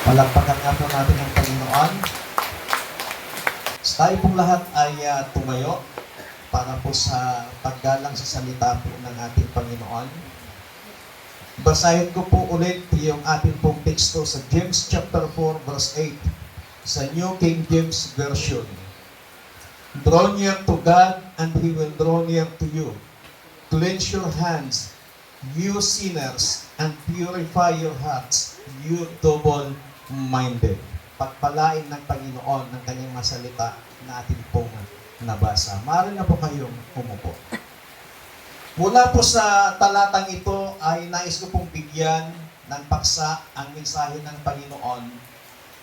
Palakpakan nga po natin ang Panginoon. Tayo pong lahat ay tumayo para po sa paggalang sa salita po ng ating Panginoon. Basahin ko po ulit yung ating pong teksto sa James chapter 4 verse 8 sa New King James Version. Draw near to God and He will draw near to you. Cleanse your hands, you sinners, and purify your hearts, you double-minded. Pagpalain ng Panginoon ng kanyang masalita na ating pong nabasa. Maaari na po kayong umupo. Mula po sa talatang ito ay nais ko pong bigyan ng paksa ang mensahe ng Panginoon,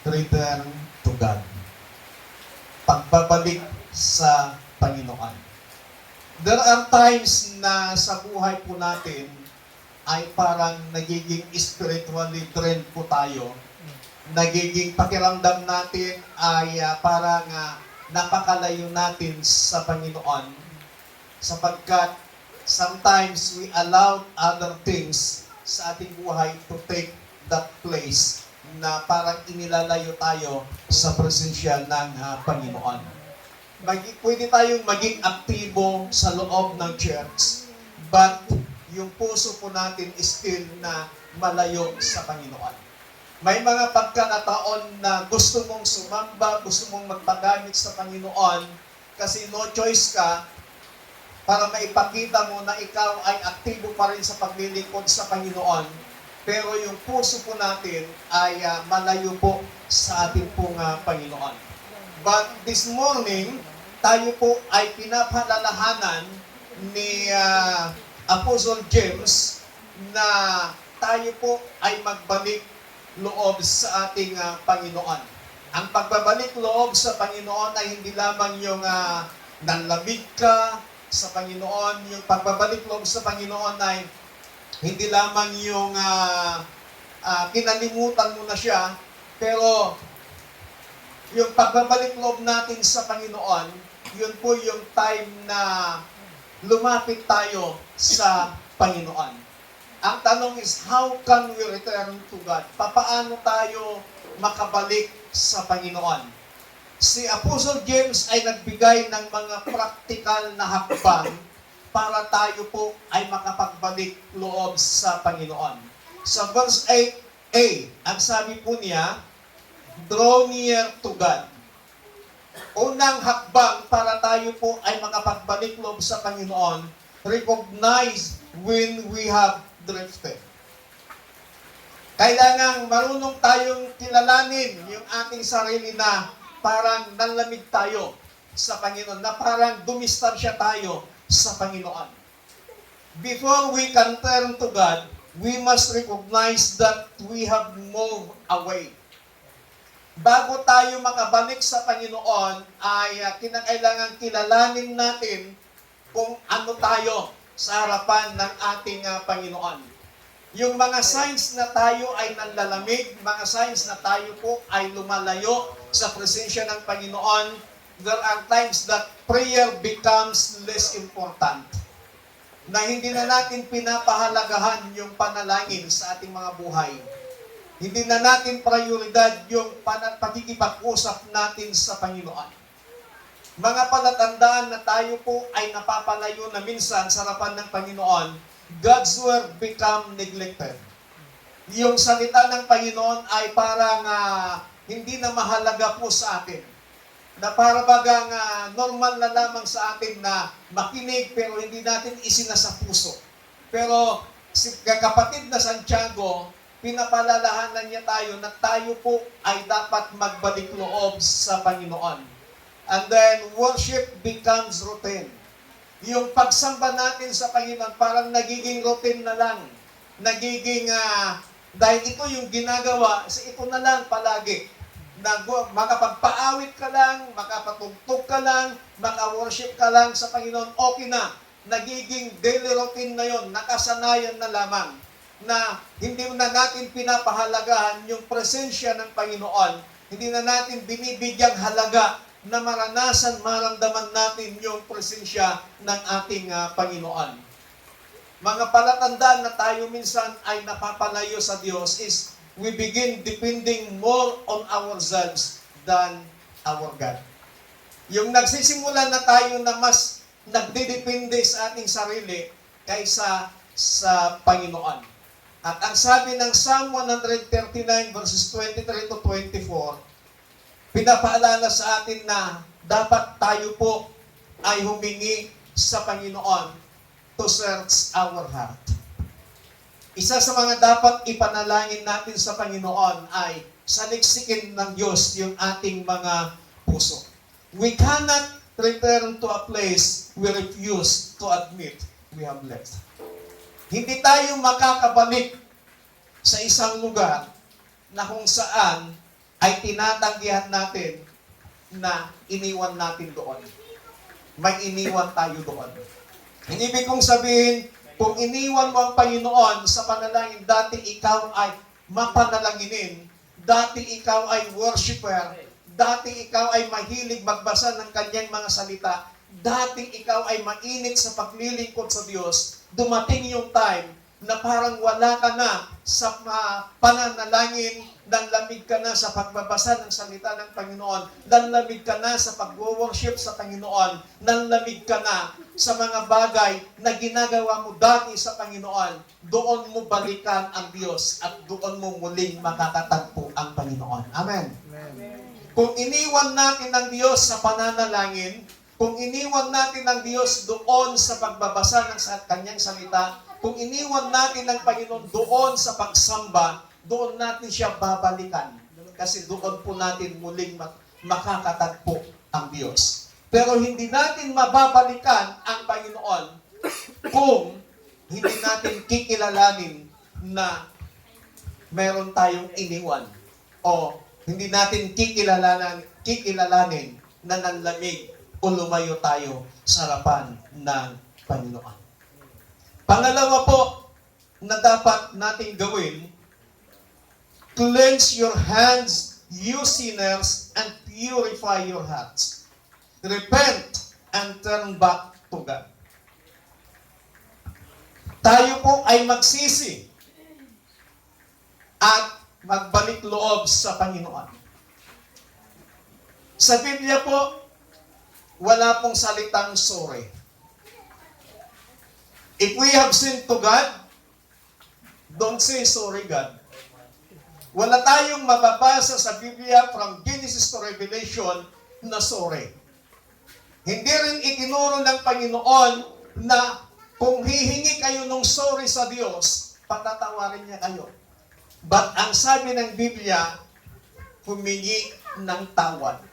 Return to God. Pagbabalik sa Panginoon. There are times na sa buhay po natin ay parang nagiging spiritually drained po tayo. Nagiging pakiramdam natin ay parang napakalayo natin sa Panginoon sapagkat sometimes we allow other things sa ating buhay to take that place na parang inilalayo tayo sa presensya ng Panginoon. Pwede tayong maging aktibo sa loob ng church, but yung puso po natin is still na malayo sa Panginoon. May mga pagkakataon na gusto mong sumamba, gusto mong magpagamit sa Panginoon kasi no choice ka para maipakita mo na ikaw ay aktibo pa rin sa paglilingkod sa Panginoon, pero yung puso po natin ay malayo po sa ating pong Panginoon. But this morning, tayo po ay pinapalalahanan ni Apostle James na tayo po ay magbalik loob sa ating Panginoon. Ang pagbabalik loob sa Panginoon ay hindi lamang yung nanlamig ka sa Panginoon. Yung pagbabalik loob sa Panginoon ay hindi lamang yung kinalimutan mo na siya, pero yung pagbabalik loob natin sa Panginoon, yun po yung time na lumapit tayo sa Panginoon. Ang tanong is, how can we return to God? Papaano tayo makabalik sa Panginoon? Si Apostle James ay nagbigay ng mga practical na hakbang para tayo po ay makapagbalik loob sa Panginoon. Sa verse 8a, ang sabi po niya, draw near to God. Unang hakbang para tayo po ay makapagbalik loob sa Panginoon, recognize when we have drifted. Kailangan marunong tayong kilalanin yung ating sarili na parang nanlamig tayo sa Panginoon, na parang dumistansya tayo sa Panginoon. Before we can turn to God, we must recognize that we have moved away. Bago tayo makabalik sa Panginoon, ay kinakailangan kilalanin natin kung ano tayo sa harapan ng ating Panginoon. Yung mga signs na tayo ay nanlalamig, mga signs na tayo po ay lumalayo sa presensya ng Panginoon, there are times that prayer becomes less important. Na hindi na natin pinapahalagahan yung panalangin sa ating mga buhay. Hindi na natin prioridad yung pakikipag-usap natin sa Panginoon. Mga palatandaan na tayo po ay napapalayo na minsan sa harapan ng Panginoon, God's word become neglected. Yung salita ng Panginoon ay parang hindi na mahalaga po sa atin. Na para bagang normal na lamang sa atin na makinig pero hindi natin isinasa puso. Pero si kapatid na Santiago, pinapalalahanan niya tayo na tayo po ay dapat magbalik loob sa Panginoon. And then, worship becomes routine. Yung pagsamba natin sa Panginoon, parang nagiging routine na lang. Nagiging, dahil ito yung ginagawa, ito na lang palagi. Makapagpaawit ka lang, makapatugtog ka lang, maka-worship ka lang sa Panginoon, okay na. Nagiging daily routine na yon, nakasanayan na lamang. Na hindi na natin pinapahalagahan yung presensya ng Panginoon, hindi na natin binibigyang halaga na maranasan, maramdaman natin yung presensya ng ating Panginoon. Mga palatandaan na tayo minsan ay napapalayo sa Diyos is we begin depending more on ourselves than our God. Yung nagsisimula na tayo na mas nagdidepende sa ating sarili kaysa sa Panginoon. At ang sabi ng Psalm 139 verses 23 to 24, pinapaalala sa atin na dapat tayo po ay humingi sa Panginoon to search our heart. Isa sa mga dapat ipanalangin natin sa Panginoon ay saliksikin ng Diyos yung ating mga puso. We cannot return to a place we refuse to admit we have left. Hindi tayo makakabalik sa isang lugar na kung saan ay tinatanggihan natin na iniwan natin doon. May iniwan tayo doon. Ibig kong sabihin, kung iniwan mo ang Panginoon sa panalangin, dati ikaw ay mapanalanginin, dati ikaw ay worshiper, dati ikaw ay mahilig magbasa ng kanyang mga salita, dati ikaw ay mainit sa paglilingkod sa Diyos, dumating yung time na parang wala ka na sa pananalangin, nanlamig ka na sa pagbabasa ng salita ng Panginoon, nanlamig ka na sa pag-worship sa Panginoon, nanlamig ka na sa mga bagay na ginagawa mo dati sa Panginoon, doon mo balikan ang Diyos at doon mo muling makakatagpo ang Panginoon. Amen. Amen. Kung iniwan natin ang Diyos sa pananalangin, kung iniwan natin ang Diyos doon sa pagbabasa ng kanyang salita, kung iniwan natin ang Panginoon doon sa pagsamba, doon natin siya babalikan. Kasi doon po natin muling makakatagpo ang Diyos. Pero hindi natin mababalikan ang Panginoon kung hindi natin kikilalanin na meron tayong iniwan. O hindi natin kikilalanin na nanlamig o lumayo tayo sa harapan ng Panginoon. Pangalawa po na dapat nating gawin, cleanse your hands, you sinners, and purify your hearts. Repent and turn back to God. Tayo po ay magsisi at magbalik loob sa Panginoon. Sa Biblia po, wala pong salitang sorry. If we have sinned to God, don't say sorry, God. Wala tayong mababasa sa Biblia from Genesis to Revelation na sorry. Hindi rin itinuro ng Panginoon na kung hihingi kayo ng sorry sa Diyos, patatawarin niya kayo. But ang sabi ng Biblia, humingi ng tawad.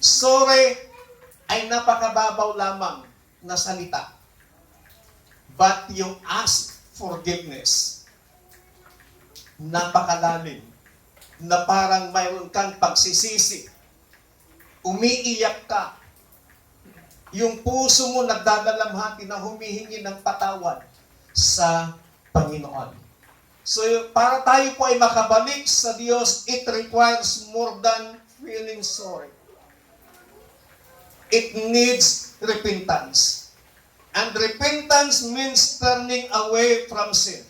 Sorry ay napakababaw lamang na salita. But yung ask forgiveness, napakalalim, na parang mayroon kang pagsisisi, umiiyak ka, yung puso mo nagdadalamhati na humihingi ng patawad sa Panginoon. So, para tayo po ay makabalik sa Diyos, it requires more than feeling sorry. It needs repentance. And repentance means turning away from sin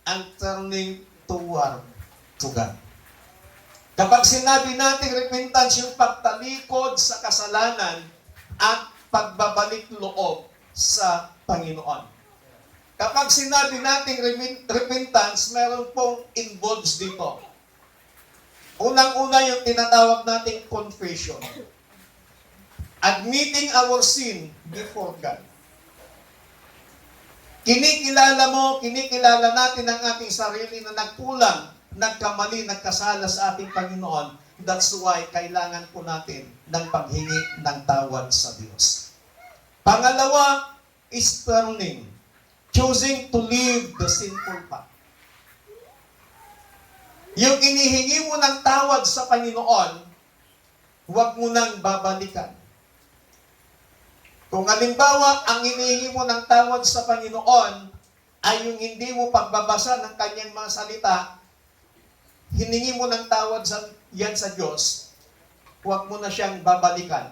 and turning toward to God. Kapag sinabi natin repentance, yung pagtalikod sa kasalanan at pagbabalik loob sa Panginoon. Kapag sinabi natin repentance, meron pong involves dito. Unang-una yung tinatawag nating confession. Admitting our sin before God. Kinikilala natin ang ating sarili na nagkulang, nagkamali, nagkasala sa ating Panginoon. That's why kailangan po natin ng paghingi ng tawad sa Diyos. Pangalawa is turning. Choosing to live the sinful path. Yung inihingi mo ng tawad sa Panginoon, huwag mo nang babalikan. Kung halimbawa, ang hinihingi mo ng tawad sa Panginoon ay yung hindi mo pagbabasa ng kanyang mga salita, hiningi mo ng tawad yan sa Diyos, huwag mo na siyang babalikan.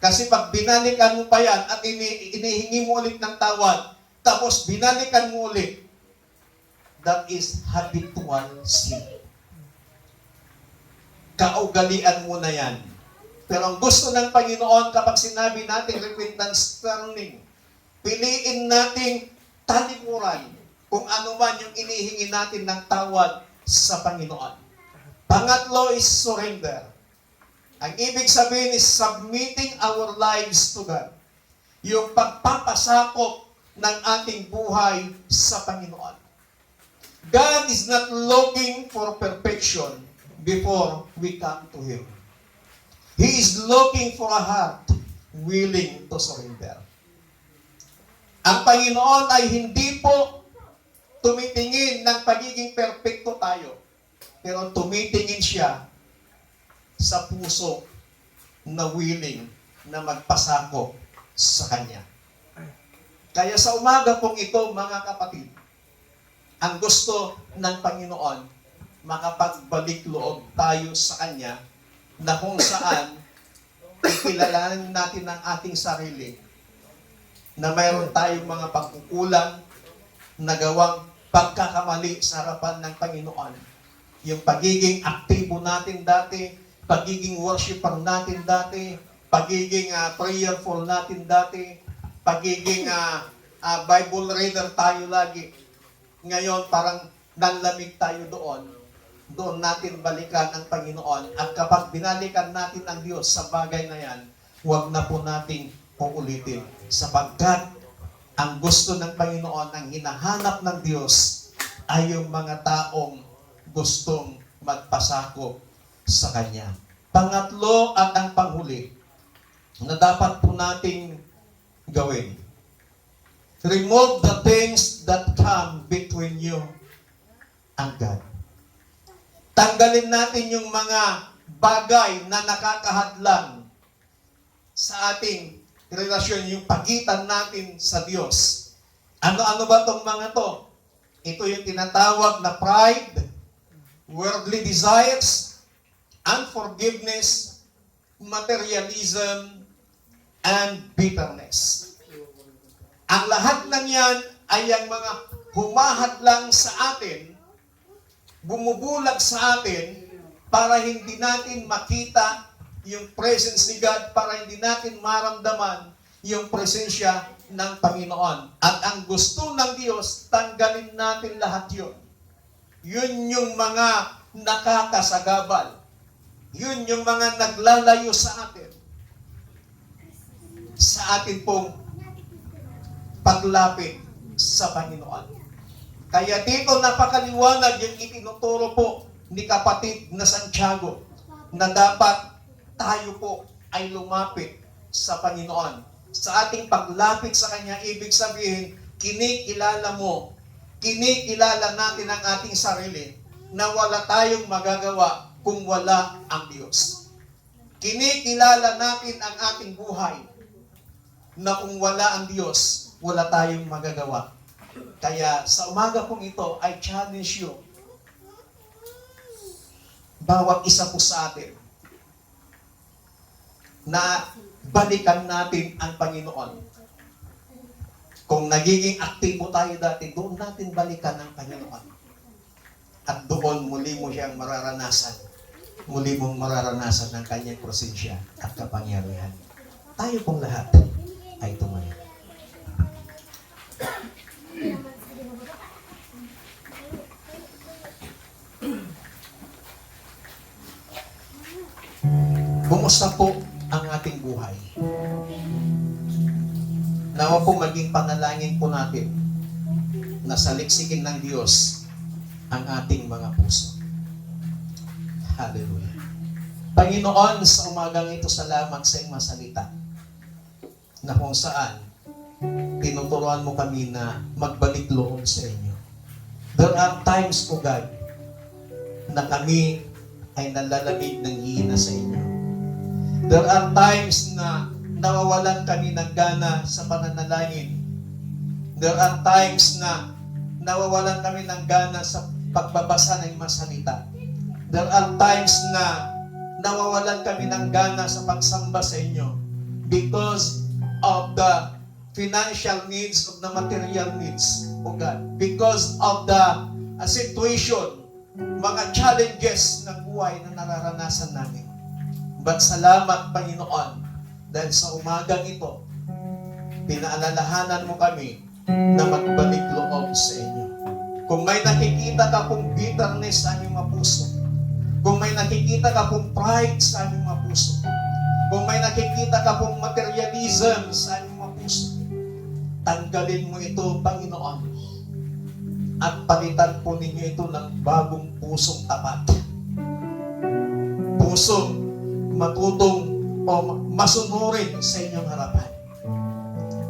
Kasi pag binalikan mo pa yan at inihingi mo ulit ng tawad, tapos binalikan mo ulit, that is habitual sin. Kaugalian mo na yan. Pero ang gusto ng Panginoon kapag sinabi natin repentance turning, piliin nating talikuran kung ano man yung inihingi natin ng tawad sa Panginoon. Pangatlo is surrender. Ang ibig sabihin is submitting our lives to God. Yung pagpapasakop ng ating buhay sa Panginoon. God is not looking for perfection before we come to Him. He is looking for a heart willing to surrender. Ang Panginoon ay hindi po tumitingin ng pagiging perfecto tayo, pero tumitingin siya sa puso na willing na magpasakop sa Kanya. Kaya sa umaga pong ito, mga kapatid, ang gusto ng Panginoon, makapagbalik loob tayo sa Kanya na kung saan ikilalanin natin ang ating sarili na mayroon tayong mga pagkukulang na gawang pagkakamali sa harapan ng Panginoon. Yung pagiging aktibo natin dati, pagiging worshiper natin dati, pagiging prayerful natin dati, pagiging Bible reader tayo lagi. Ngayon, parang nanlamig tayo doon. Doon natin balikan ang Panginoon. At kapag binalikan natin ang Diyos sa bagay na yan, huwag na po nating uulitin. Sapagkat ang gusto ng Panginoon, ang hinahanap ng Diyos, ay yung mga taong gustong magpasakop sa Kanya. Pangatlo at ang panghuli na dapat po nating gawin. Remove the things that come between you and God. Tanggalin natin yung mga bagay na nakakahadlang sa ating relasyon, yung pagitan natin sa Diyos. Ano-ano ba itong mga to? Ito yung tinatawag na pride, worldly desires, unforgiveness, materialism, and bitterness. Ang lahat ng yan ay ang mga humahadlang sa atin, bumubulag sa atin, para hindi natin makita yung presence ni God, para hindi natin maramdaman yung presensya ng Panginoon. At ang gusto ng Diyos, tanggalin natin lahat yun. Yun yung mga nakakasagabal. Yun yung mga naglalayo sa atin. Sa atin pong paglapit sa Panginoon. Kaya dito napakaliwanag yung itinuturo po ni kapatid na Santiago na dapat tayo po ay lumapit sa Panginoon. Sa ating paglapit sa Kanya, ibig sabihin, kinikilala mo, kinikilala natin ang ating sarili na wala tayong magagawa kung wala ang Diyos. Kinikilala natin ang ating buhay na kung wala ang Diyos, wala tayong magagawa. Kaya sa umaga pong ito, I challenge you, bawat isa po sa atin, na balikan natin ang Panginoon. Kung nagiging aktibo tayo dati, doon natin balikan ang Panginoon. At doon muli mo siyang mararanasan. Muli mong mararanasan ng kanyang presensya at kapangyarihan. Tayo pong lahat ay tumayo. Kumusta po ang ating buhay? Nawa po maging panalangin po natin na saliksikin ng Diyos ang ating mga puso. Hallelujah. Panginoon, sa umagang ito, salamat sa iyong masalita na kung saan tinuturuan mo kami na magbalik loob sa inyo. There are times, O God, na kami ay nalalamig ng hina sa inyo. There are times na nawawalan kami ng gana sa pananalangin. There are times na nawawalan kami ng gana sa pagbabasa ng masalita. There are times na nawawalan kami ng gana sa pagsamba sa inyo because of the financial needs, of the material needs, O God. Because of the situation, mga challenges ng buhay na nararanasan namin. But salamat, Panginoon, dahil sa umagang ito, pinaalalahanan mo kami na magbalik loob sa inyo. Kung may nakikita ka pong bitterness sa aming mga puso, kung may nakikita ka pong pride sa aming mga puso, kung may nakikita ka pong materialism sa aming mga puso, tanggalin mo ito, Panginoon, at palitan po ninyo ito ng bagong pusong tapat. Pusong matutong o masunurin sa inyong harapan.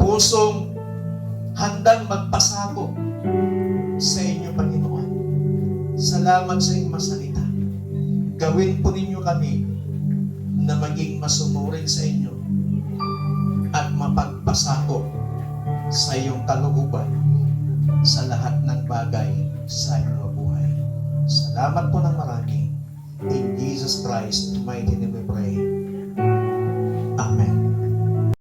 Pusong handang magpasako sa inyo, Panginoon. Salamat sa inyong masalita. Gawin po ninyo kami na maging masunurin sa inyo at mapagpasako sa iyong kalooban sa lahat ng bagay sa inyong buhay. Salamat po ng marami. In Jesus Christ, mighty name we pray.